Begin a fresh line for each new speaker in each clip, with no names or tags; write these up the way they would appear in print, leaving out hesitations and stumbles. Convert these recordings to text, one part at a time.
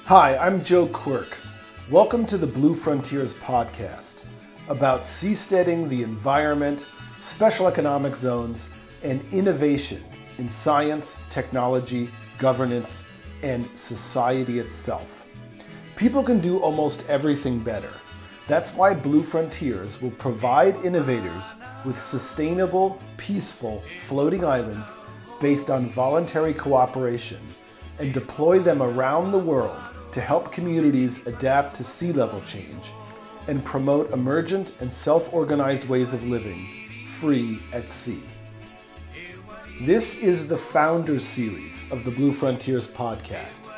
Hi, I'm Joe Quirk. Welcome to the Blue Frontiers podcast about seasteading, the environment, special economic zones, and innovation in science, technology, governance, and society itself. People can do almost everything better. That's why Blue Frontiers will provide innovators with sustainable, peaceful, floating islands based on voluntary cooperation and deploy them around the world to help communities adapt to sea level change and promote emergent and self-organized ways of living, free at sea. This is the Founders Series of the Blue Frontiers podcast.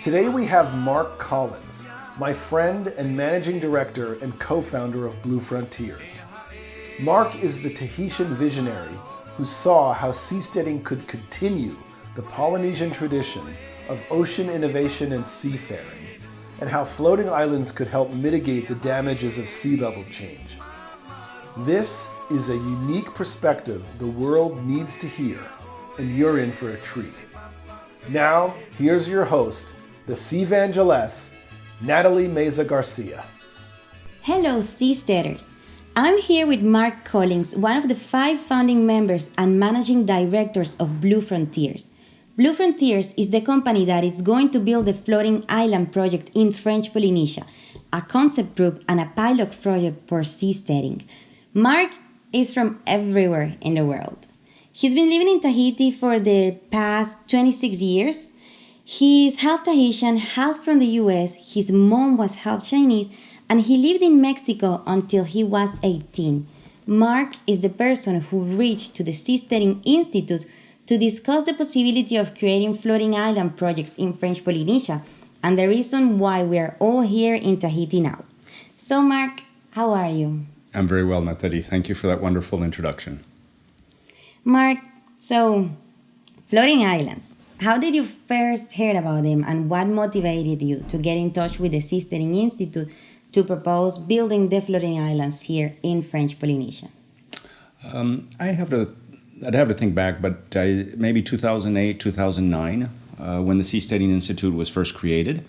Today we have Marc Collins, my friend and managing director and co-founder of Blue Frontiers. Marc is the Tahitian visionary who saw how seasteading could continue the Polynesian tradition of ocean innovation and seafaring, and how floating islands could help mitigate the damages of sea level change. This is a unique perspective the world needs to hear, and you're in for a treat. Now, here's your host, the Seavangeless, Nathalie Mezza-Garcia.
Hello, Seasteaders. I'm here with Marc Collins, one of the 5 founding members and managing directors of Blue Frontiers. Blue Frontiers is the company that is going to build the floating island project in French Polynesia, a concept group and a pilot project for seasteading. Marc is from everywhere in the world. He's been living in Tahiti for the past 26 years. He's half Tahitian, half from the US, his mom was half Chinese, and he lived in Mexico until he was 18. Marc is the person who reached to the Seasteading Institute to discuss the possibility of creating floating island projects in French Polynesia and the reason why we are all here in Tahiti now. So Marc, how are you?
I'm very well, Nathalie. Thank you for that wonderful introduction.
Marc, so floating islands. How did you first hear about them and what motivated you to get in touch with the Seasteading Institute to propose building the floating islands here in French Polynesia?
I'd have to think back, but maybe 2008, 2009, when the Seasteading Institute was first created.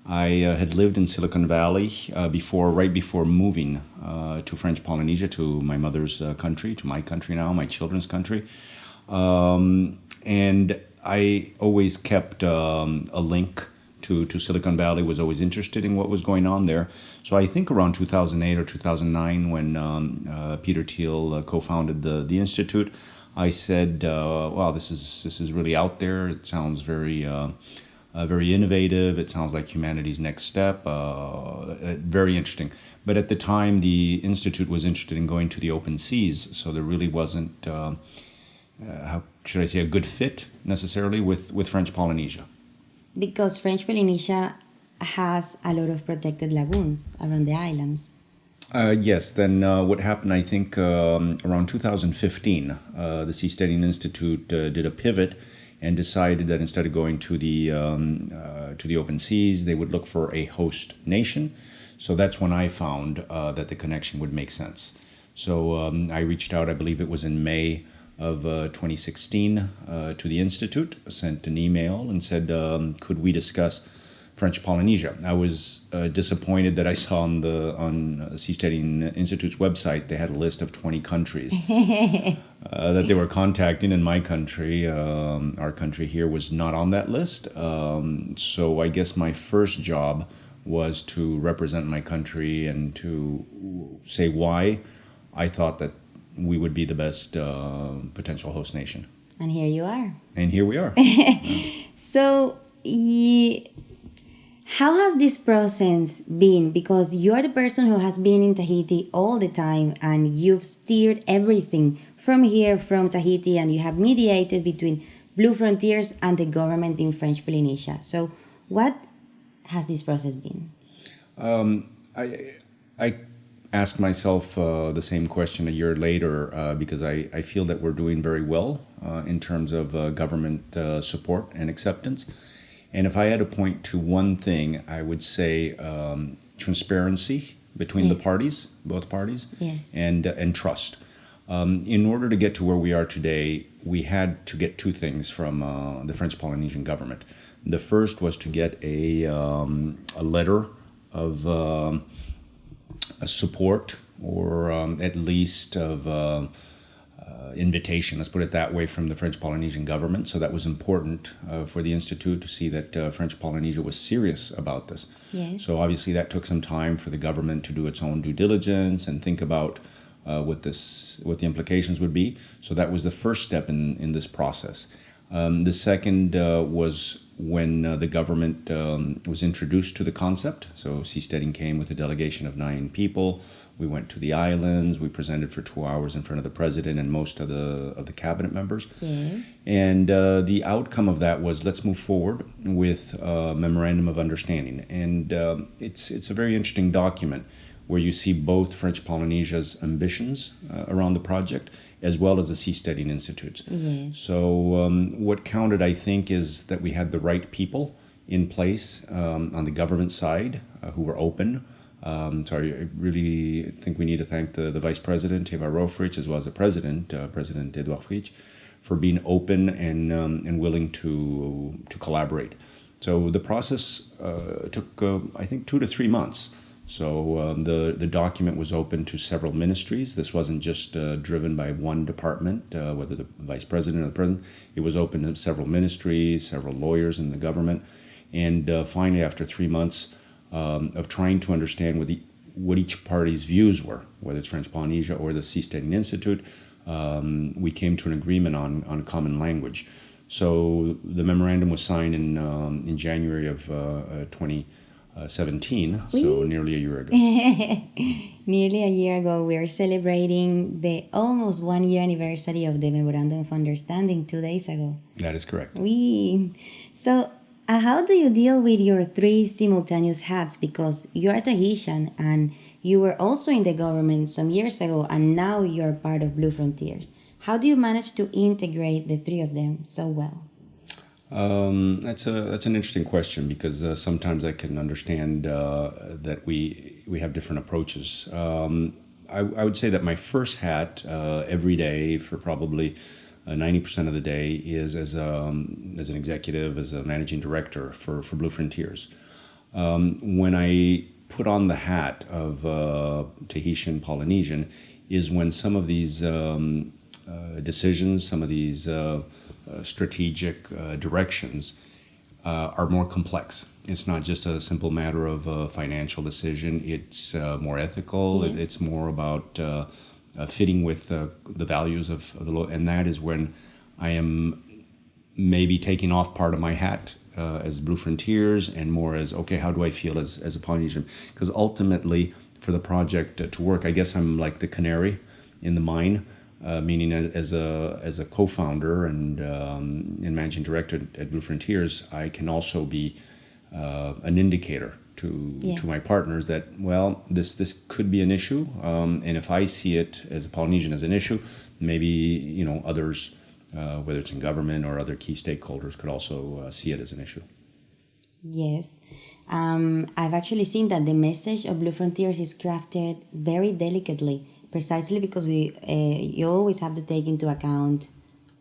I had lived in Silicon Valley right before moving to French Polynesia, to my mother's country, to my country now, my children's country. And I always kept a link to Silicon Valley, was always interested in what was going on there. So I think around 2008 or 2009, when Peter Thiel co-founded the Institute, I said, wow, this is really out there. It sounds very innovative. It sounds like humanity's next step. Very interesting. But at the time, the Institute was interested in going to the open seas, so there really wasn't, how should I say, a good fit necessarily with French Polynesia.
Because French Polynesia has a lot of protected lagoons around the islands.
Yes, then what happened, I think, around 2015, the Seasteading Institute did a pivot and decided that instead of going to the open seas, they would look for a host nation. So that's when I found that the connection would make sense. So I reached out, I believe it was in May of 2016, to the Institute, sent an email and said, could we discuss French Polynesia? I was disappointed that I saw on Seasteading Institute's website they had a list of 20 countries that they were contacting, and my country, our country here, was not on that list. So I guess my first job was to represent my country and to say why I thought that we would be the best potential host nation.
And here you are.
And here we are.
So how has this process been? Because you're the person who has been in Tahiti all the time and you've steered everything from here, from Tahiti, and you have mediated between Blue Frontiers and the government in French Polynesia. So what has this process been?
I ask myself the same question a year later because I feel that we're doing very well in terms of government support and acceptance. And if I had to point to one thing, I would say transparency between the parties, both parties,
yes,
and trust. In order to get to where we are today, we had to get two things from the French Polynesian government. The first was to get a letter of support, or at least of invitation, let's put it that way, from the French Polynesian government. So that was important for the Institute to see that French Polynesia was serious about this.
Yes.
So obviously that took some time for the government to do its own due diligence and think about what the implications would be. So that was the first step in this process. The second was when the government was introduced to the concept. So Seasteading came with a delegation of 9 people. We went to the islands. We presented for 2 hours in front of the president and most of the cabinet members.
Yes.
And the outcome of that was, let's move forward with a memorandum of understanding. And it's a very interesting document where you see both French Polynesia's ambitions around the project as well as the Seasteading Institute's.
Yes.
So what counted, I think, is that we had the right people in place on the government side who were open. So I really think we need to thank the Vice President, Eva Rofrich, as well as the President, President Edouard Frich, for being open and willing to collaborate. So the process took, I think, 2 to 3 months. So the document was open to several ministries. This wasn't just driven by one department, whether the Vice President or the President. It was open to several ministries, several lawyers in the government. And finally, after 3 months of trying to understand what each party's views were, whether it's French Polynesia or the Seasteading Institute, we came to an agreement on common language. So the memorandum was signed in January of 2017, so nearly a year ago.
Nearly a year ago, we are celebrating the almost 1 year anniversary of the Memorandum of Understanding 2 days ago.
That is correct.
So how do you deal with your 3 simultaneous hats? Because you are Tahitian and you were also in the government some years ago, and now you're part of Blue Frontiers. How do you manage to integrate the 3 of them so well?
That's an interesting question, because sometimes I can understand that we have different approaches. I would say that my first hat every day for probably 90% of the day is as an executive, as a managing director for Blue Frontiers. When I put on the hat of Tahitian Polynesian is when some of these decisions, some of these strategic directions are more complex. It's not just a simple matter of a financial decision. It's more ethical.
Yes.
It's more about fitting with the values of the law. And that is when I am maybe taking off part of my hat as Blue Frontiers and more as, okay, how do I feel as a Polynesian? Because ultimately, for the project to work, I guess I'm like the canary in the mine. Meaning as a co-founder and managing director at Blue Frontiers, I can also be an indicator to my partners that, well, this could be an issue, and if I see it as a Polynesian as an issue, maybe others, whether it's in government or other key stakeholders, could also see it as an issue.
Yes. I've actually seen that the message of Blue Frontiers is crafted very delicately, precisely because you always have to take into account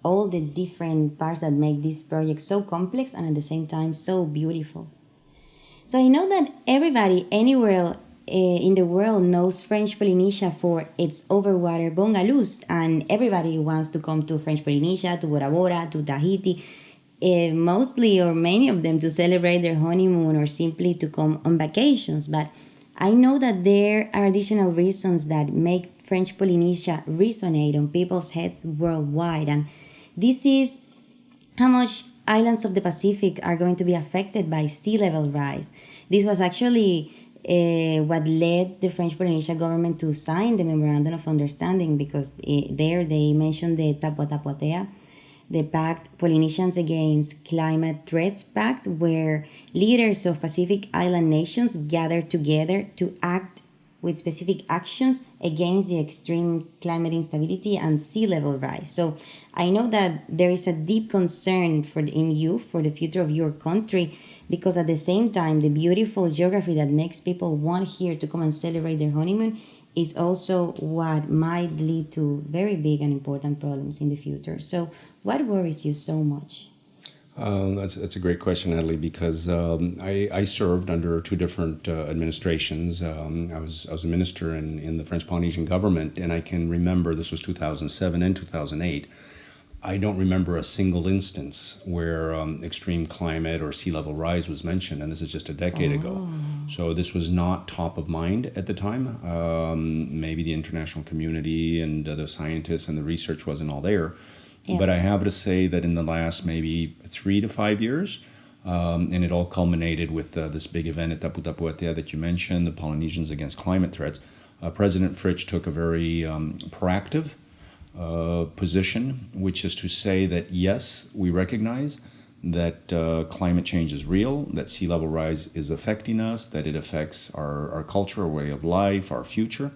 all the different parts that make this project so complex and at the same time so beautiful. So I know that everybody anywhere in the world knows French Polynesia for its overwater bungalows, and everybody wants to come to French Polynesia, to Bora Bora, to Tahiti, mostly or many of them to celebrate their honeymoon or simply to come on vacations. But I know that there are additional reasons that make French Polynesia resonate on people's heads worldwide, and this is how much islands of the Pacific are going to be affected by sea level rise. This was actually what led the French Polynesia government to sign the Memorandum of Understanding, because there they mentioned the Tapuatapuatea, the Pact, Polynesians Against Climate Threats Pact, where leaders of Pacific Island nations gathered together to act with specific actions against the extreme climate instability and sea level rise. So I know that there is a deep concern in you for the future of your country, because at the same time, the beautiful geography that makes people want here to come and celebrate their honeymoon is also what might lead to very big and important problems in the future. So, what worries you so much?
That's a great question, Nathalie, because I served under two different administrations. I was a minister in the French Polynesian government, and I can remember this was 2007 and 2008. I don't remember a single instance where extreme climate or sea level rise was mentioned, and this is just a decade ago. So this was not top of mind at the time. Maybe the international community and the scientists and the research wasn't all there.
Yeah.
But I have to say that in the last maybe 3 to 5 years, and it all culminated with this big event at Tapu-Tapu-Atea that you mentioned, the Polynesians Against Climate Threats. President Fritsch took a very proactive position, which is to say that yes, we recognize that climate change is real, that sea level rise is affecting us, that it affects our culture, our way of life, our future.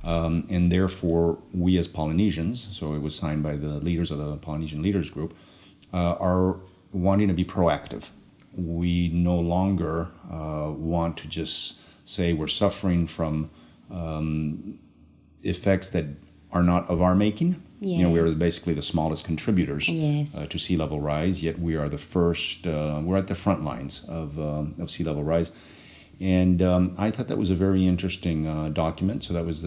And therefore, we as Polynesians, so it was signed by the leaders of the Polynesian Leaders Group, are wanting to be proactive. We no longer want to just say we're suffering from effects that are not of our making.
Yes.
You know, we are basically the smallest contributors
Yes.
to sea level rise, yet we are the first, we're at the front lines of sea level rise. And I thought that was a very interesting document. So that was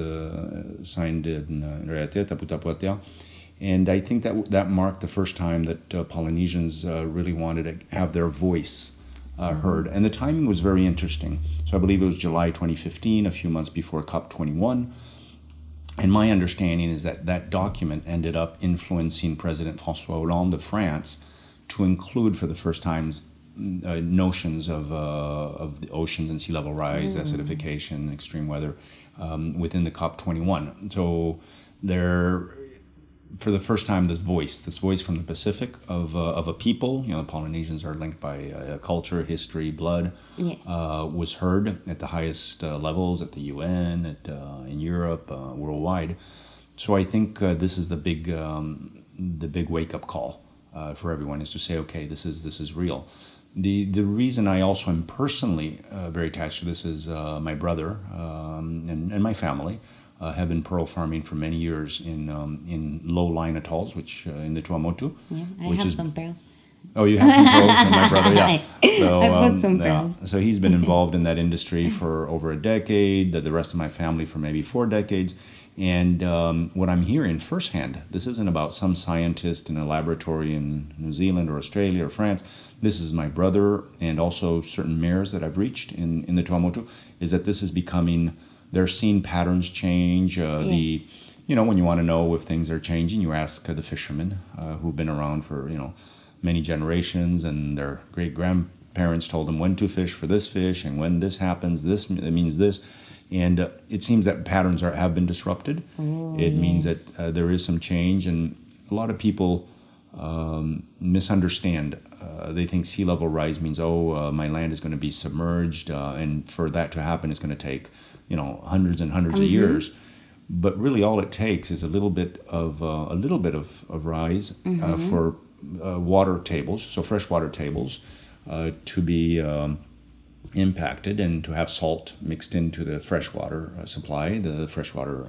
signed in Raiatea, Tapu-Tapu-Atea. And I think that marked the first time that Polynesians really wanted to have their voice heard. And the timing was very interesting. So I believe it was July 2015, a few months before COP21. And my understanding is that that document ended up influencing President François Hollande of France to include for the first time notions of the oceans and sea level rise, acidification, extreme weather within the COP21. So there, for the first time, this voice from the Pacific of a people, you know, the Polynesians are linked by culture, history, blood,
Yes.
was heard at the highest levels at the UN, in Europe, worldwide. So I think this is the big wake-up call for everyone, is to say, okay, this is real. The reason I also am personally very attached to this is my brother and my family have been pearl farming for many years in low-lying atolls, which in the Tuamotu.
Yeah, I
which
have
is,
some pearls.
Oh, you have some pearls? And my brother, yeah. So,
I bought some pearls.
So he's been involved in that industry for over a decade, the rest of my family for maybe 4 decades. And what I'm hearing firsthand, this isn't about some scientist in a laboratory in New Zealand or Australia or France. This is my brother and also certain mayors that I've reached in the Tuamotu, is that this is becoming, they're seeing patterns change.
Yes.
You know, when you want to know if things are changing, you ask the fishermen who've been around for, many generations, and their great-grandparents told them when to fish for this fish, and when this happens, it means this. And it seems that patterns have been disrupted. It means that there is some change, and a lot of people misunderstand. They think sea level rise means, my land is going to be submerged, and for that to happen, it's going to take, hundreds and hundreds of years. But really, all it takes is a little bit of rise for water tables, so freshwater tables, to be impacted and to have salt mixed into the freshwater supply, the freshwater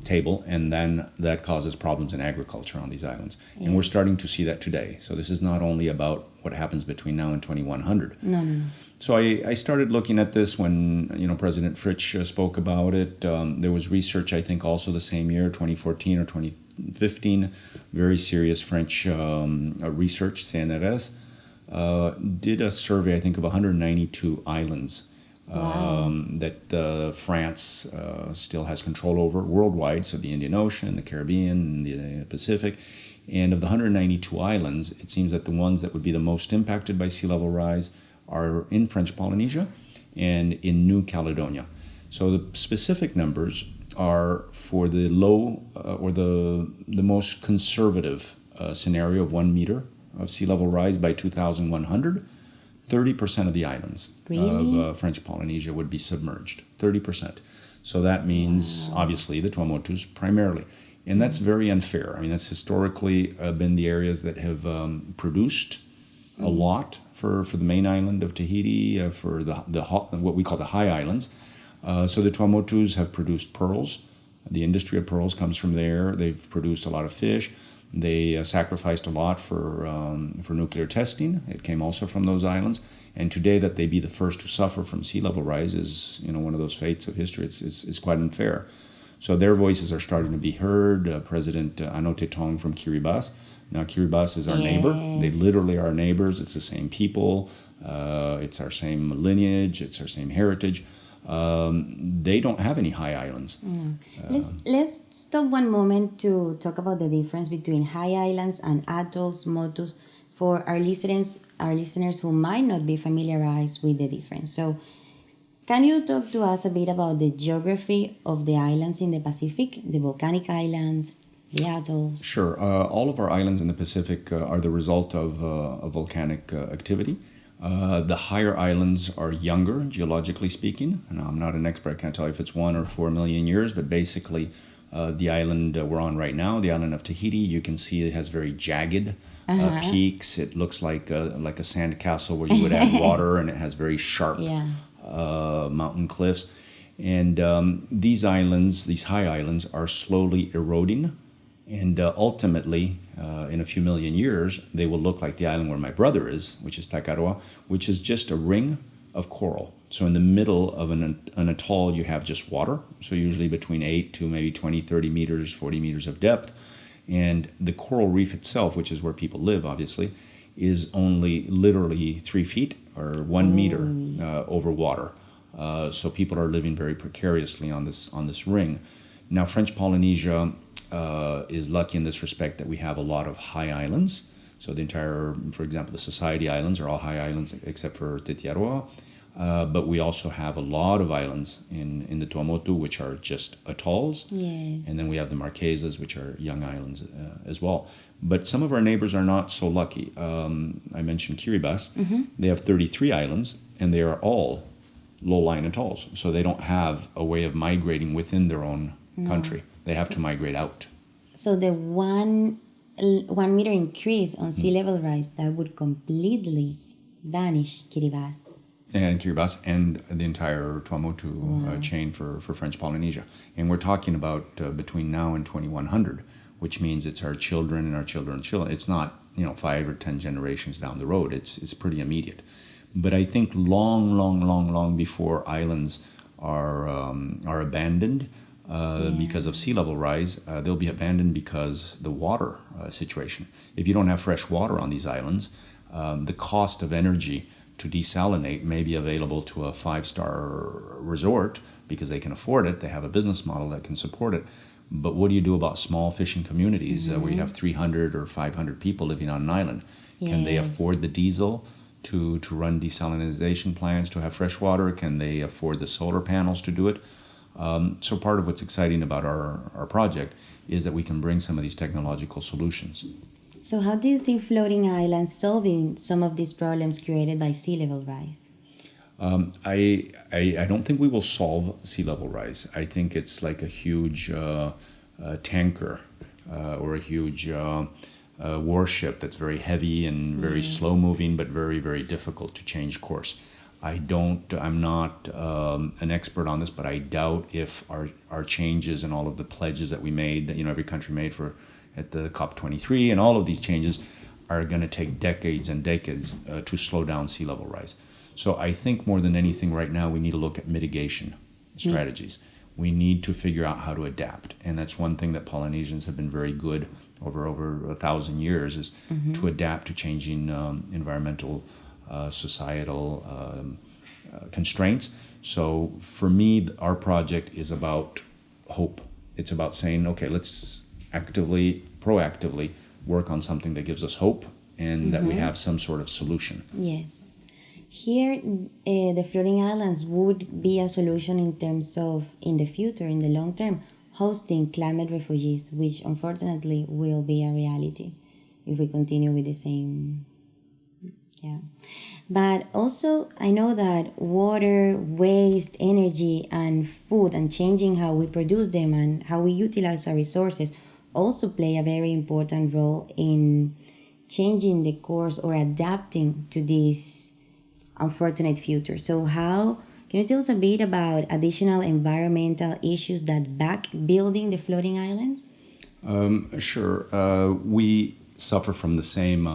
table, and then that causes problems in agriculture on these islands. Yes. And we're starting to see that today. So this is not only about what happens between now and 2100.
No.
So I started looking at this when President Fritsch spoke about it. There was research, I think, also the same year, 2014 or 2015, very serious French research, CNRS, did a survey, I think, of 192 islands.
Wow.
That France still has control over worldwide, so the Indian Ocean, the Caribbean, and the Pacific. And of the 192 islands, it seems that the ones that would be the most impacted by sea level rise are in French Polynesia and in New Caledonia. So the specific numbers are for the low or the most conservative scenario of 1 meter of sea level rise by 2100. 30% of the islands of French Polynesia would be submerged, 30%. So that means, obviously, the Tuamotus primarily. And that's very unfair. I mean, that's historically been the areas that have produced a lot for the main island of Tahiti, for the what we call the high islands.
So the Tuamotus have produced pearls. The industry of pearls comes from there. They've produced a lot of fish. They sacrificed a lot for nuclear testing. It came also from those islands. And today, that they be the first to suffer from sea level rise is, one of those fates of history. It's quite unfair. So their voices are starting to be heard. President Anote Tong from Kiribati. Now, Kiribati is our neighbor. They literally are our neighbors. It's the same people. It's our same lineage. It's our same heritage. They don't have any high islands.
Let's stop one moment to talk about the difference between high islands and atolls, motus, for our listeners who might not be familiarized with the difference. So, can you talk to us a bit about the geography of the islands in the Pacific, the volcanic islands, the atolls?
Sure. All of our islands in the Pacific are the result of volcanic activity. The higher islands are younger, geologically speaking. Now, I'm not an expert. I can't tell you if it's 1 or 4 million years, but basically, the island we're on right now, the island of Tahiti, you can see it has very jagged peaks. It looks like a sand castle where you would add water, and it has very sharp mountain cliffs. And these islands, these high islands, are slowly eroding. And ultimately, in a few million years, they will look like the island where my brother is, which is Takaroa, which is just a ring of coral. So in the middle of an atoll, you have just water. So usually between 8 to maybe 20, 30 meters, 40 meters of depth. And the coral reef itself, which is where people live, obviously, is only literally 3 feet or 1 meter over water. So people are living very precariously on this ring. Now, French Polynesia is lucky in this respect that we have a lot of high islands. So the entire, for example, the Society Islands are all high islands except for Tetiaroa. But we also have a lot of islands in the Tuamotu, which are just atolls.
Yes.
And then we have the Marquesas, which are young islands as well. But some of our neighbors are not so lucky. I mentioned Kiribati. They have 33 islands, and they are all low-lying atolls. So they don't have a way of migrating within their own country. They have to migrate out.
So the 1 meter increase on sea level rise, that would completely vanish Kiribati.
And Kiribati and the entire Tuamotu chain for French Polynesia. And we're talking about between now and 2100, which means it's our children and our children's children. It's not 5 or 10 generations down the road. It's pretty immediate. But I think long before islands are abandoned because of sea level rise, they'll be abandoned because the water situation. If you don't have fresh water on these islands, the cost of energy to desalinate may be available to a 5-star resort because they can afford it. They have a business model that can support it. But what do you do about small fishing communities where you have 300 or 500 people living on an island? Can they afford the diesel to run desalinization plants to have fresh water? Can they afford the solar panels to do it? So part of what's exciting about our project is that we can bring some of these technological solutions.
So how do you see floating islands solving some of these problems created by sea level rise?
I don't think we will solve sea level rise. I think it's like a huge tanker or a huge warship that's very heavy and very slow moving, but very, very difficult to change course. I'm not an expert on this, but I doubt if our changes and all of the pledges that we made, every country made at the COP23 and all of these changes are going to take decades and decades to slow down sea level rise. So I think more than anything right now, we need to look at mitigation strategies. We need to figure out how to adapt. And that's one thing that Polynesians have been very good over 1,000 years is to adapt to changing environmental, societal constraints. So for me, our project is about hope. It's about saying, okay, let's proactively work on something that gives us hope and that we have some sort of solution.
Yes. Here, the floating islands would be a solution in terms of, in the future, in the long term, hosting climate refugees, which unfortunately will be a reality if we continue with the same. Yeah. But also, I know that water, waste, energy, and food, and changing how we produce them and how we utilize our resources also play a very important role in changing the course or adapting to this unfortunate future. So how Can you tell us a bit about additional environmental issues that back building the floating islands?
Sure. We suffer from the same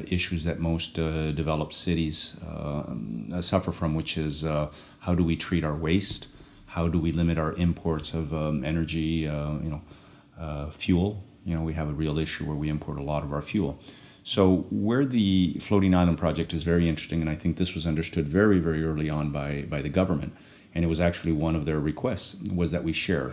issues that most developed cities suffer from, which is how do we treat our waste? How do we limit our imports of energy, fuel? We have a real issue where we import a lot of our fuel. So where the floating island project is very interesting, and I think this was understood very, very early on by the government, and it was actually one of their requests, was that we share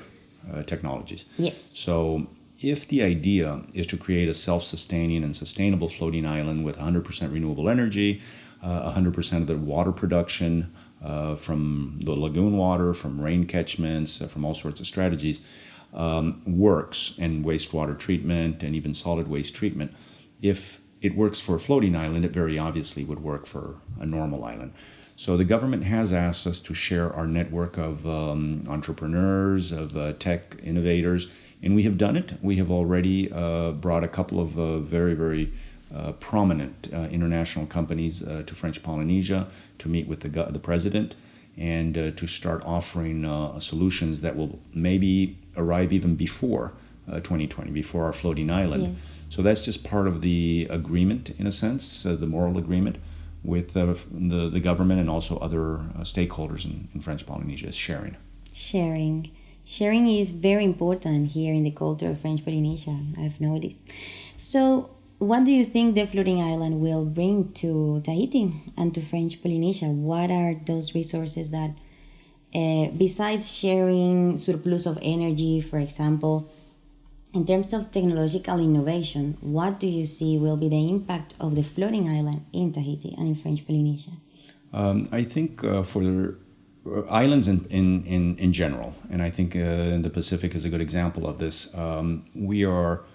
technologies.
Yes.
So if the idea is to create a self-sustaining and sustainable floating island with 100% renewable energy, 100% of the water production from the lagoon water, from rain catchments, from all sorts of strategies, works, and wastewater treatment and even solid waste treatment, if it works for a floating island, it very obviously would work for a normal island. So the government has asked us to share our network of entrepreneurs, of tech innovators, and we have done it. We have already brought a couple of very, very prominent international companies to French Polynesia to meet with the president and to start offering solutions that will maybe arrive even before 2020, before our floating island.
Yes.
So that's just part of the agreement, in a sense, the moral agreement with the government and also other stakeholders in French Polynesia, is sharing.
Sharing is very important here in the culture of French Polynesia, I've noticed. So what do you think the floating island will bring to Tahiti and to French Polynesia? What are those resources that, besides sharing surplus of energy, for example, in terms of technological innovation, what do you see will be the impact of the floating island in Tahiti and in French Polynesia?
I think for islands in general, and I think the Pacific is a good example of this, we are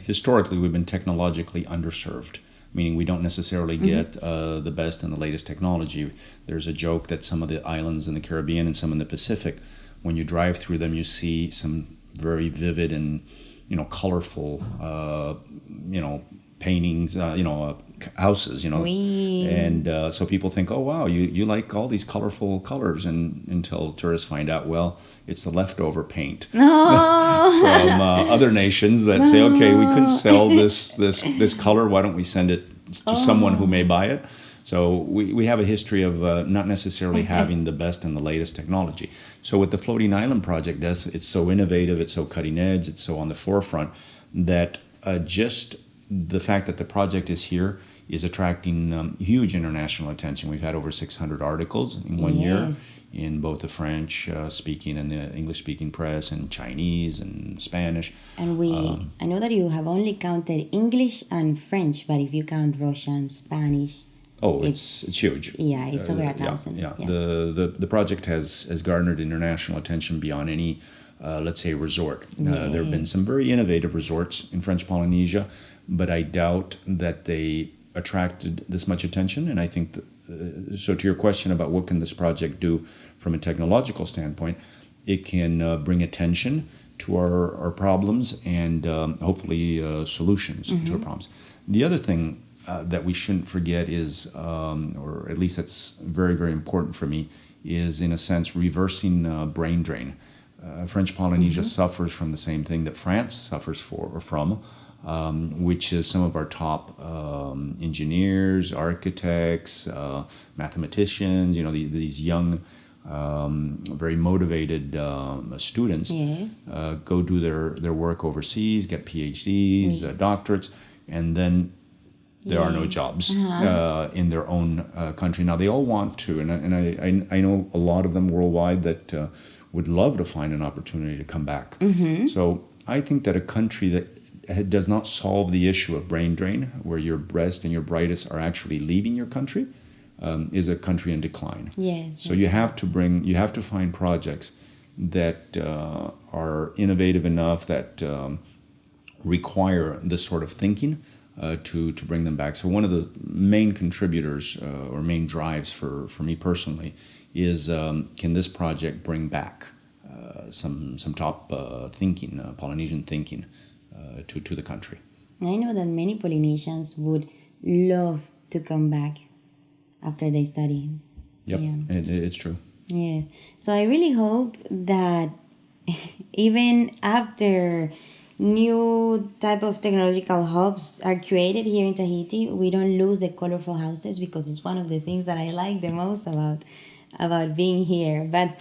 historically we've been technologically underserved, meaning we don't necessarily get the best and the latest technology. There's a joke that some of the islands in the Caribbean and some in the Pacific, when you drive through them, you see some very vivid and colorful paintings, houses,
Oui.
and so people think, oh wow, you like all these colorful colors, and until tourists find out, well, it's the leftover paint from other nations that say, okay, we couldn't sell this color, why don't we send it to someone who may buy it? So we have a history of not necessarily having the best and the latest technology. So with the floating island project, it's so innovative, it's so cutting edge, it's so on the forefront that just the fact that the project is here is attracting huge international attention. We've had over 600 articles in one year in both the French speaking and the English speaking press, and Chinese and Spanish.
And I know that you have only counted English and French, but if you count Russian, Spanish,
it's huge.
Yeah, it's over 1,000.
Yeah. The project has garnered international attention beyond any, let's say, resort. There have been some very innovative resorts in French Polynesia, but I doubt that they attracted this much attention. And I think so. To your question about what can this project do from a technological standpoint, it can bring attention to our problems and hopefully solutions to our problems. The other thing that we shouldn't forget is, or at least that's very, very important for me, is in a sense reversing brain drain. French Polynesia suffers from the same thing that France suffers from, which is some of our top engineers, architects, mathematicians, these young, very motivated students go do their work overseas, get PhDs, doctorates, and then there are no jobs in their own country. Now, they all want to, and I know a lot of them worldwide that would love to find an opportunity to come back. So I think that a country that does not solve the issue of brain drain, where your best and your brightest are actually leaving your country, is a country in decline. So you have to find projects that are innovative enough, that require this sort of thinking to bring them back. So one of the main contributors or main drives for me personally is, can this project bring back some top thinking, Polynesian thinking to the country?
I know that many Polynesians would love to come back after they study.
Yep,
Yeah.
it's true.
Yes. So I really hope that even after new type of technological hubs are created here in Tahiti, we don't lose the colorful houses, because it's one of the things that I like the most about being here. But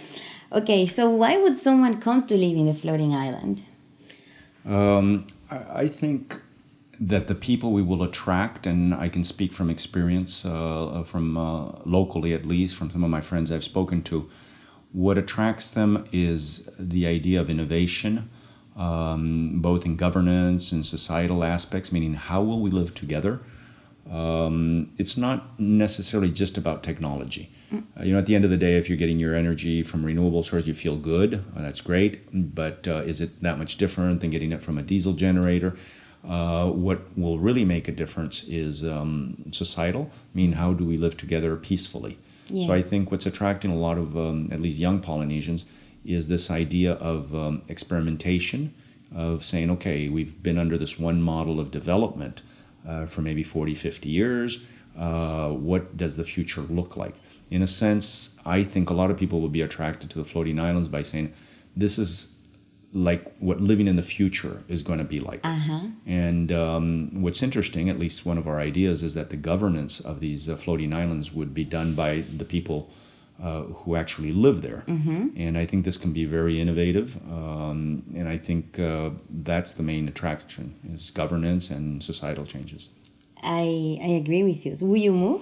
okay, so why would someone come to live in the floating island?
I think that the people we will attract, and I can speak from experience, from locally at least, from some of my friends I've spoken to, what attracts them is the idea of innovation, both in governance and societal aspects, meaning how will we live together? It's not necessarily just about technology. At the end of the day, if you're getting your energy from renewable sources, you feel good. That's great. But is it that much different than getting it from a diesel generator? What will really make a difference is societal. I mean, how do we live together peacefully?
Yes.
So I think what's attracting a lot of, at least young Polynesians, is this idea of experimentation, of saying, okay, we've been under this one model of development for maybe 40, 50 years. What does the future look like? In a sense, I think a lot of people will be attracted to the floating islands by saying, this is like what living in the future is going to be like.
Uh-huh.
And what's interesting, at least one of our ideas, is that the governance of these floating islands would be done by the people who actually live there.
Mm-hmm.
And I think this can be very innovative. And I think that's the main attraction, is governance and societal changes.
I agree with you. So will you move?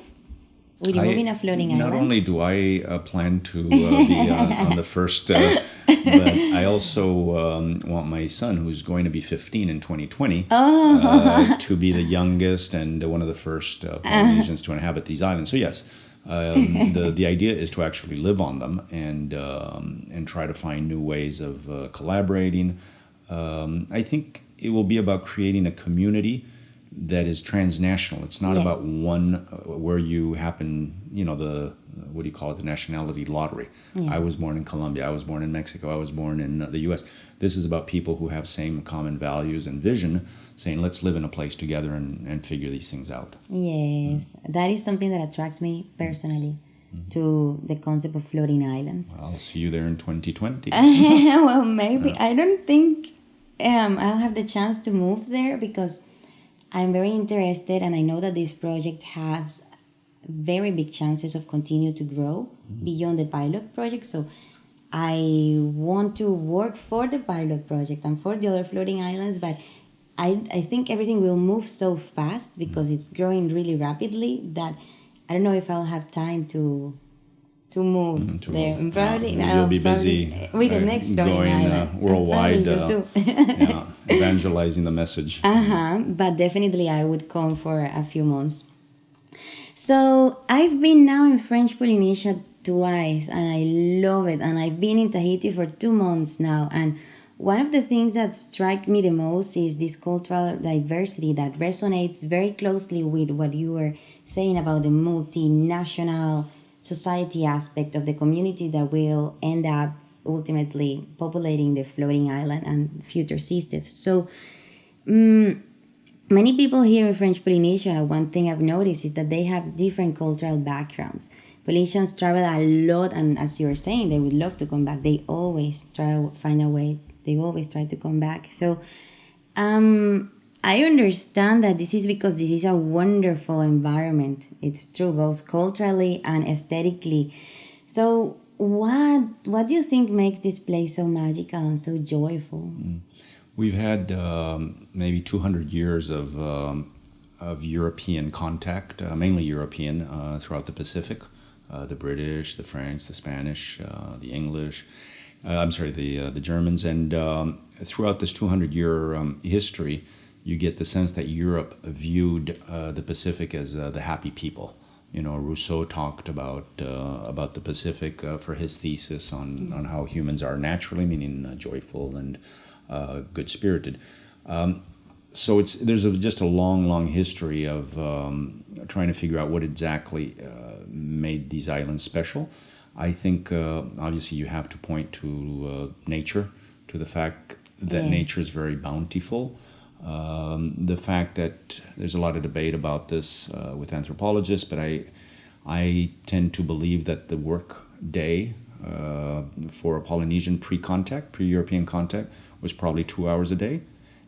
Will you move in a floating island?
Not only do I plan to be on the first, but I also want my son, who's going to be 15 in 2020, to be the youngest and one of the first Polynesians to inhabit these islands. So yes, the idea is to actually live on them and try to find new ways of collaborating. I think it will be about creating a community that is transnational. It's not about one where you happen, what do you call it, the nationality lottery.
Yeah.
I was born in Colombia, I was born in Mexico, I was born in the US. This is about people who have same common values and vision, saying let's live in a place together and figure these things out.
Yes, that is something that attracts me personally to the concept of floating islands.
Well, I'll see you there in 2020.
Well, maybe. I don't think I'll have the chance to move there, because I'm very interested, and I know that this project has very big chances of continue to grow beyond the pilot project. So I want to work for the pilot project and for the other floating islands, but I think everything will move so fast because it's growing really rapidly that I don't know if I'll have time to move there. And probably
you'll be busy
with the next floating island.
Worldwide,
too.
evangelizing the message.
But definitely I would come for a few months. So I've been now in French Polynesia twice, and I love it. And I've been in Tahiti for 2 months now. And one of the things that strike me the most is this cultural diversity that resonates very closely with what you were saying about the multinational society aspect of the community that will end up ultimately populating the floating island and future seasteads. So many people here in French Polynesia, one thing I've noticed is that they have different cultural backgrounds. Polynesians travel a lot, and as you were saying, they would love to come back. They always try to find a way. They always try to come back. So I understand that this is because this is a wonderful environment. It's true, both culturally and aesthetically. So what do you think makes this place so magical and so joyful?
We've had maybe 200 years of European contact, mainly European, throughout the Pacific. The British, the French, the Spanish, the English. The Germans. And throughout this 200-year history, you get the sense that Europe viewed the Pacific as the happy people. Rousseau talked about the Pacific for his thesis on how humans are naturally, meaning joyful and good-spirited. So there's just a long history of trying to figure out what exactly made these islands special. I think obviously you have to point to nature, to the fact that nature is very bountiful. The fact that there's a lot of debate about this with anthropologists, but I tend to believe that the work day for a Polynesian pre-contact, pre-European contact, was probably 2 hours a day,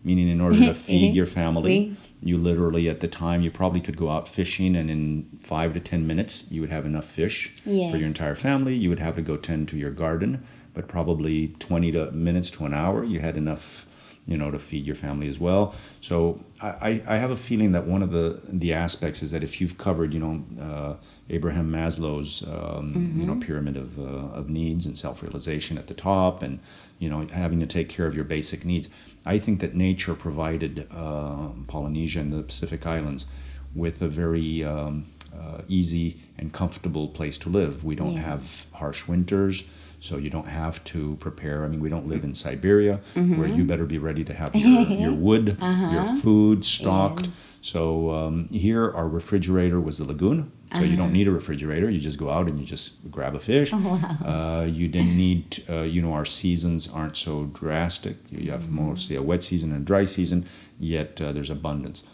meaning in order to feed your family, you literally at the time you probably could go out fishing, and in 5 to 10 minutes you would have enough fish for your entire family. You would have to go tend to your garden, but probably 20 minutes to an hour you had enough, to feed your family as well. So I have a feeling that one of the aspects is that if you've covered, Abraham Maslow's, pyramid of needs and self-realization at the top, and, having to take care of your basic needs, I think that nature provided Polynesia and the Pacific Islands with a very easy and comfortable place to live. We don't have harsh winters, so you don't have to prepare. I mean, we don't live in Siberia, where you better be ready to have your wood, your food stocked.
Yes.
So here our refrigerator was the lagoon, so you don't need a refrigerator. You just go out and you just grab a fish. You didn't need, our seasons aren't so drastic. You have mostly a wet season and a dry season, yet there's abundance.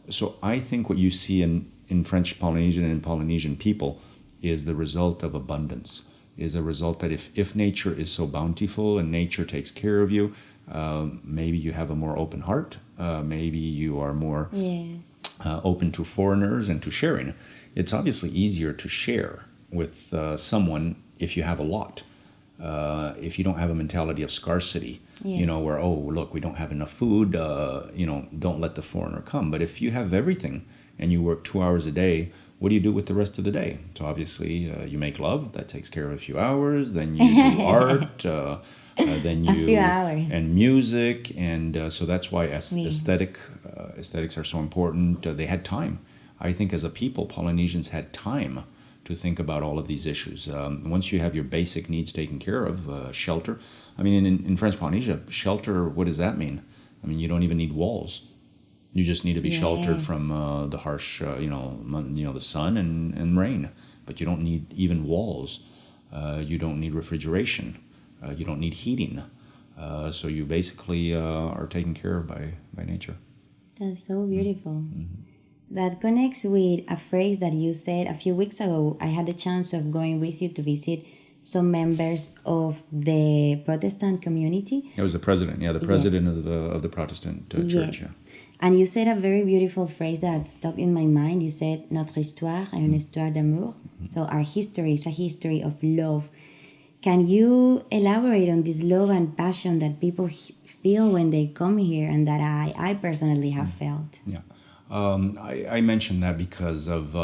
So I think what you see in French Polynesian and Polynesian people is the result of abundance, is a result that if nature is so bountiful and nature takes care of you, maybe you have a more open heart, maybe you are more open to foreigners and to sharing. It's obviously easier to share with someone if you have a lot. If you don't have a mentality of scarcity, where, oh, look, we don't have enough food, don't let the foreigner come. But if you have everything and you work 2 hours a day, what do you do with the rest of the day? So obviously you make love, that takes care of a few hours, then you do art, then you,
a few hours.
And music, and so that's why aesthetics are so important. They had time. I think as a people, Polynesians had time to think about all of these issues. Once you have your basic needs taken care of, shelter. I mean, in French Polynesia, shelter, what does that mean? I mean, you don't even need walls. You just need to be sheltered from the harsh, the sun and rain. But you don't need even walls. You don't need refrigeration. You don't need heating. So you basically are taken care of by nature.
That's so beautiful. That connects with a phrase that you said a few weeks ago. I had the chance of going with you to visit some members of the Protestant community.
It was the president, the president of the Protestant church,
And you said a very beautiful phrase that stuck in my mind. You said, Notre histoire est une histoire d'amour. So our history is a history of love. Can you elaborate on this love and passion that people feel when they come here, and that I personally have felt?
Yeah. I mentioned that because of,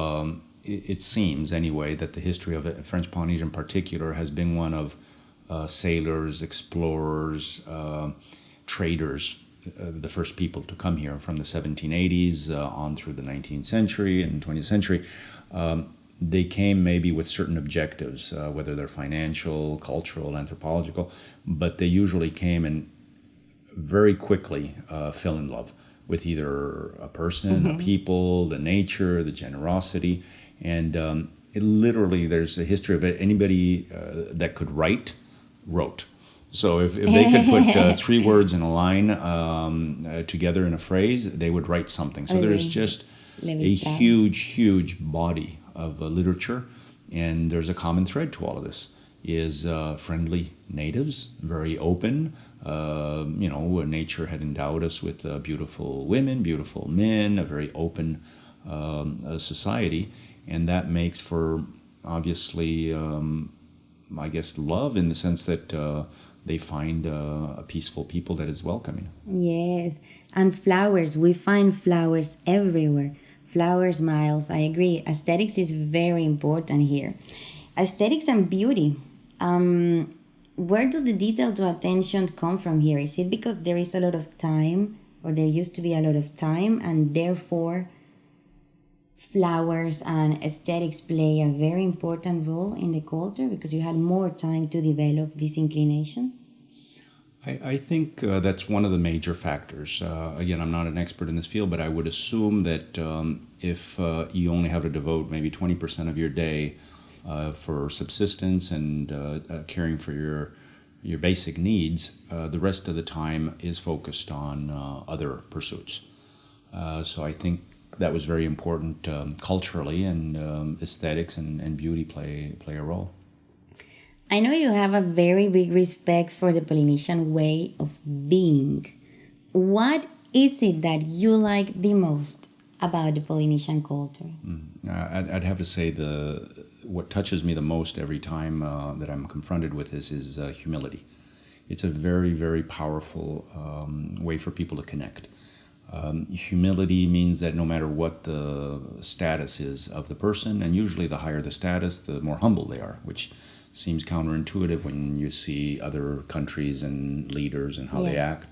it seems anyway, that the history of French Polynesia in particular has been one of sailors, explorers, traders, the first people to come here from the 1780s on through the 19th century and 20th century. They came maybe with certain objectives, whether they're financial, cultural, anthropological, but they usually came and very quickly fell in love with either a person, a people, the nature, the generosity, and it literally, there's a history of it. Anybody that could wrote. So if they could put 3 words in a line together in a phrase, they would write something. So there's just a huge body of literature, and there's a common thread to all of this. Is friendly natives, very open. Nature had endowed us with beautiful women, beautiful men, a very open society, and that makes for obviously, I guess, love in the sense that they find a peaceful people that is welcoming.
Yes, and flowers. We find flowers everywhere. Flower smiles. I agree. Aesthetics is very important here. Aesthetics and beauty. Where does the detail to attention come from here? Is it because there is a lot of time, or there used to be a lot of time, and therefore flowers and aesthetics play a very important role in the culture because you had more time to develop this inclination?
I think that's one of the major factors. Again, I'm not an expert in this field, but I would assume that if you only have to devote maybe 20% of your day for subsistence and caring for your basic needs, the rest of the time is focused on other pursuits. So I think that was very important culturally, and aesthetics and beauty play a role.
I know you have a very big respect for the Polynesian way of being. What is it that you like the most about the Polynesian culture?
I'd have to say what touches me the most every time that I'm confronted with this is humility. It's a very, very powerful way for people to connect. Humility means that no matter what the status is of the person, and usually the higher the status, the more humble they are, which seems counterintuitive when you see other countries and leaders and how they act.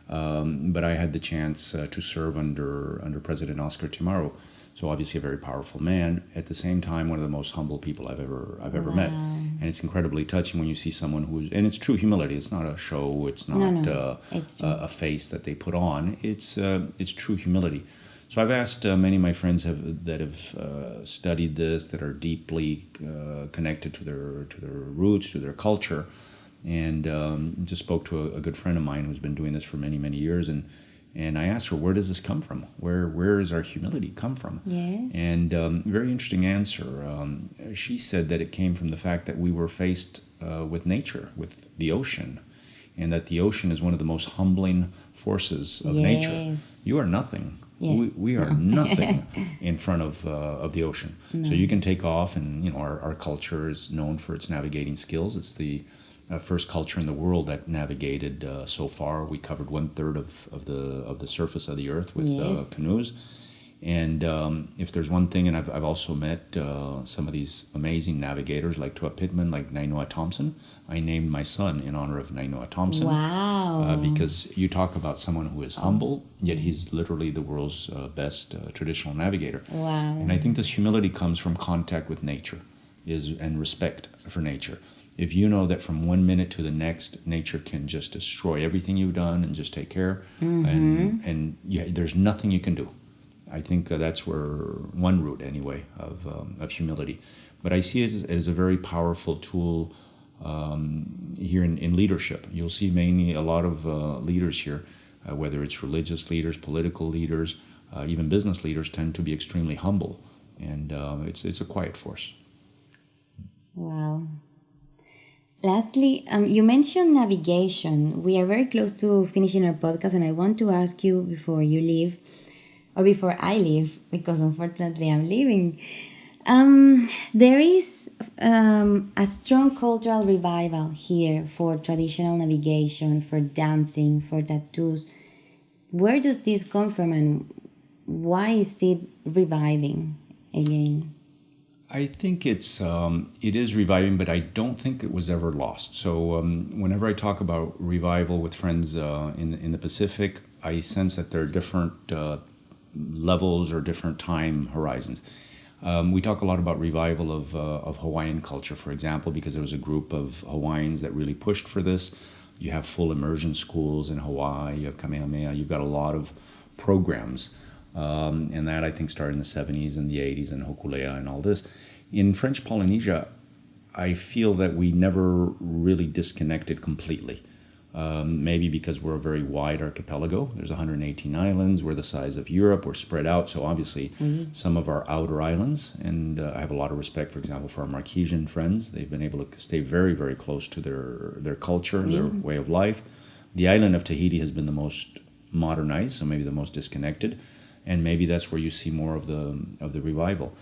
But I had the chance to serve under President Oscar Timaro, so obviously a very powerful man. At the same time, one of the most humble people I've ever met, and it's incredibly touching when you see someone who's, and it's true humility. It's not a show. It's not a face that they put on. It's true humility. So I've asked many of my friends that have studied this, that are deeply connected to their roots, to their culture, and just spoke to a good friend of mine who's been doing this for many years, and I asked her, where does this come from? Where does our humility come from?
Yes.
And very interesting answer. She said that it came from the fact that we were faced with nature, with the ocean, and that the ocean is one of the most humbling forces of nature. You are nothing.
Yes.
We are nothing in front of the ocean. So you can take off, and our culture is known for its navigating skills. It's the first culture in the world that navigated so far. We covered 1/3 of the surface of the earth with canoes. And if there's one thing, and I've also met some of these amazing navigators like Tua Pittman, like Nainoa Thompson. I named my son in honor of Nainoa Thompson.
Wow.
Because you talk about someone who is humble, yet he's literally the world's best traditional navigator.
Wow.
And I think this humility comes from contact with nature, and respect for nature. If you know that from one minute to the next, nature can just destroy everything you've done and just take care, and there's nothing you can do. I think that's where one root, anyway, of humility. But I see it as a very powerful tool here in leadership. You'll see mainly a lot of leaders here, whether it's religious leaders, political leaders, even business leaders, tend to be extremely humble, and it's a quiet force.
Wow. Lastly, you mentioned navigation. We are very close to finishing our podcast, and I want to ask you before you leave, or before I leave, because unfortunately I'm leaving. There is a strong cultural revival here for traditional navigation, for dancing, for tattoos. Where does this come from, and why is it reviving again?
I think it is reviving, but I don't think it was ever lost. So whenever I talk about revival with friends in the Pacific, I sense that there are different levels or different time horizons. We talk a lot about revival of Hawaiian culture, for example, because there was a group of Hawaiians that really pushed for this. You have full immersion schools in Hawaii, you have Kamehameha, you've got a lot of programs. And that, I think, started in the 70s and the 80s, and Hokulea and all this. In French Polynesia, I feel that we never really disconnected completely. Maybe because we're a very wide archipelago. There's 118 islands. We're the size of Europe. We're spread out. So obviously some of our outer islands, and I have a lot of respect, for example, for our Marquesian friends. They've been able to stay very, very close to their culture, their way of life. The island of Tahiti has been the most modernized, so maybe the most disconnected. And maybe that's where you see more of the revival.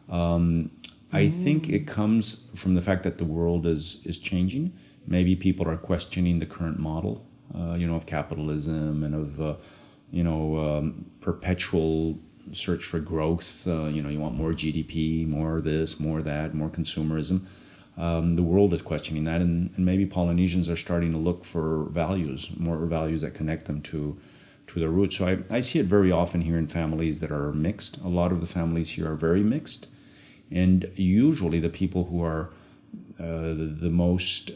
I think it comes from the fact that the world is changing. Maybe people are questioning the current model, of capitalism and of, perpetual search for growth. You want more GDP, more this, more that, more consumerism. The world is questioning that, and maybe Polynesians are starting to look for more values that connect them to their roots. So I see it very often here in families that are mixed. A lot of the families here are very mixed, and usually the people who are the most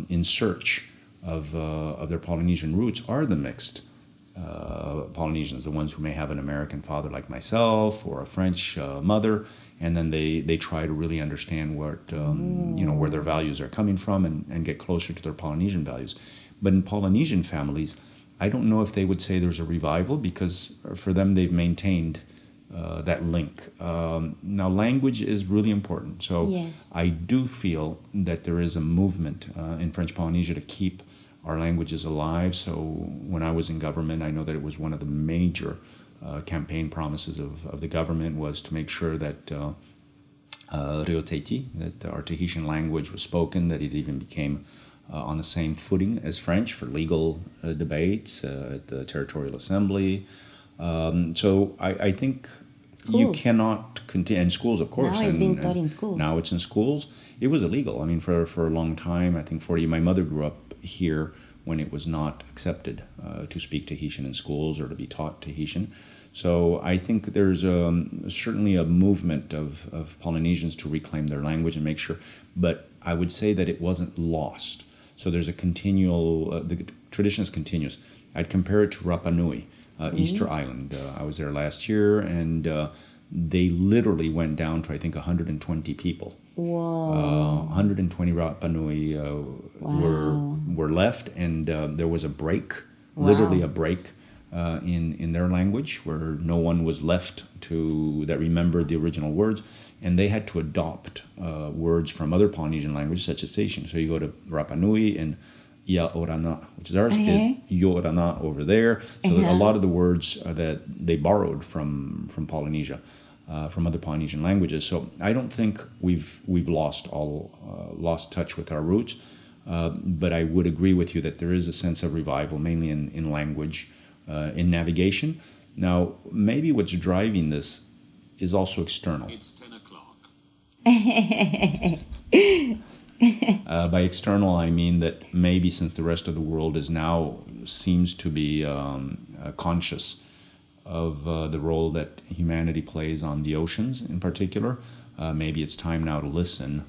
in search of their Polynesian roots are the mixed Polynesians, the ones who may have an American father like myself or a French mother, and then they try to really understand what where their values are coming from and get closer to their Polynesian values. But in Polynesian families, I don't know if they would say there's a revival, because for them they've maintained
that link. Now, language is really important. So
Yes.
I do feel that there is a movement in French Polynesia to keep our languages alive. So when I was in government, I know that it was one of the major campaign promises of the government was to make sure that Rio Tahiti, that our Tahitian language was spoken, that it even became on the same footing as French for legal debates at the Territorial Assembly. So I think you
Schools.
cannot continue, and schools, of course.
Now it's
and,
being taught
and
in schools.
Now it's in schools. It was illegal. I mean, for a long time, I think 40, my mother grew up here when it was not accepted to speak Tahitian in schools or to be taught Tahitian. So I think there's certainly a movement of Polynesians to reclaim their language and make sure, but I would say that it wasn't lost. So there's a continual, the tradition is continuous. I'd compare it to Rapa Nui, Easter Island. I was there last year, and they literally went down to, I think, 120 people.
Whoa.
120 Rapa Nui were left, and there was a break,
Wow.
literally a break in their language, where no one was left that remembered the original words, and they had to adopt words from other Polynesian languages, such as Tahitian. So you go to Rapa Nui and Ia Orana, which is ours, is Yorana over there. So a lot of the words that they borrowed from Polynesia, from other Polynesian languages. So I don't think we've lost touch with our roots, but I would agree with you that there is a sense of revival, mainly in language, in navigation. Now, maybe what's driving this is also external.
It's 10 o'clock.
By external, I mean that maybe since the rest of the world seems to be conscious of the role that humanity plays on the oceans in particular, maybe it's time now to listen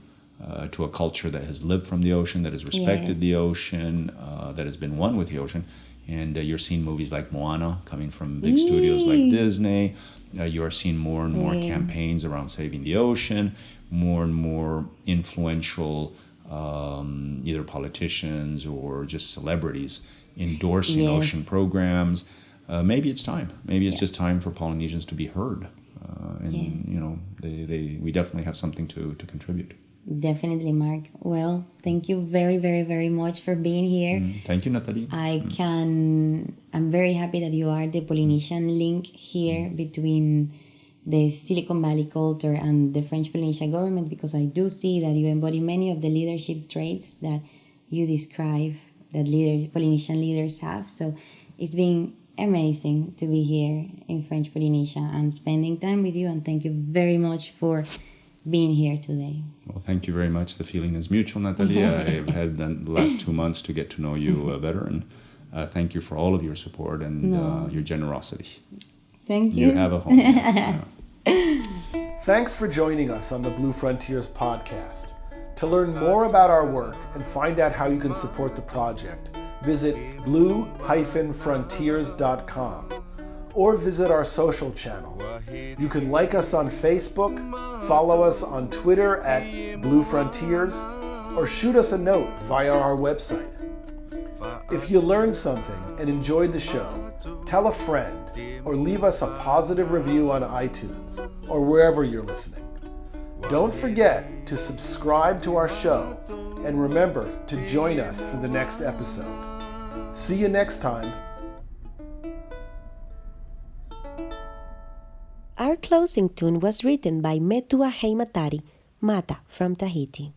to a culture that has lived from the ocean, that has respected the ocean, that has been one with the ocean. And you're seeing movies like Moana coming from big studios like Disney. You are seeing more and more campaigns around saving the ocean, more and more influential either politicians or just celebrities endorsing ocean programs. Maybe it's time. Maybe it's just time for Polynesians to be heard. We definitely have something to contribute.
Definitely, Mark. Well, thank you very, very, very much for being here.
Thank you, Nathalie.
I'm very happy that you are the Polynesian link here between the Silicon Valley culture and the French Polynesia government, because I do see that you embody many of the leadership traits that you describe that Polynesian leaders have. So it's been amazing to be here in French Polynesia and spending time with you, and thank you very much for being here today.
Well, thank you very much. The feeling is mutual, Nathalie. I've had the last 2 months to get to know you better, and thank you for all of your support and your generosity.
Thank you.
You have a home. Yeah.
Thanks for joining us on the Blue Frontiers podcast. To learn more about our work and find out how you can support the project, visit blue-frontiers.com or visit our social channels. You can like us on Facebook, follow us on Twitter at Blue Frontiers, or shoot us a note via our website. If you learned something and enjoyed the show, tell a friend or leave us a positive review on iTunes or wherever you're listening. Don't forget to subscribe to our show and remember to join us for the next episode. See you next time.
Our closing tune was written by Metua Heimatari, Mata from Tahiti.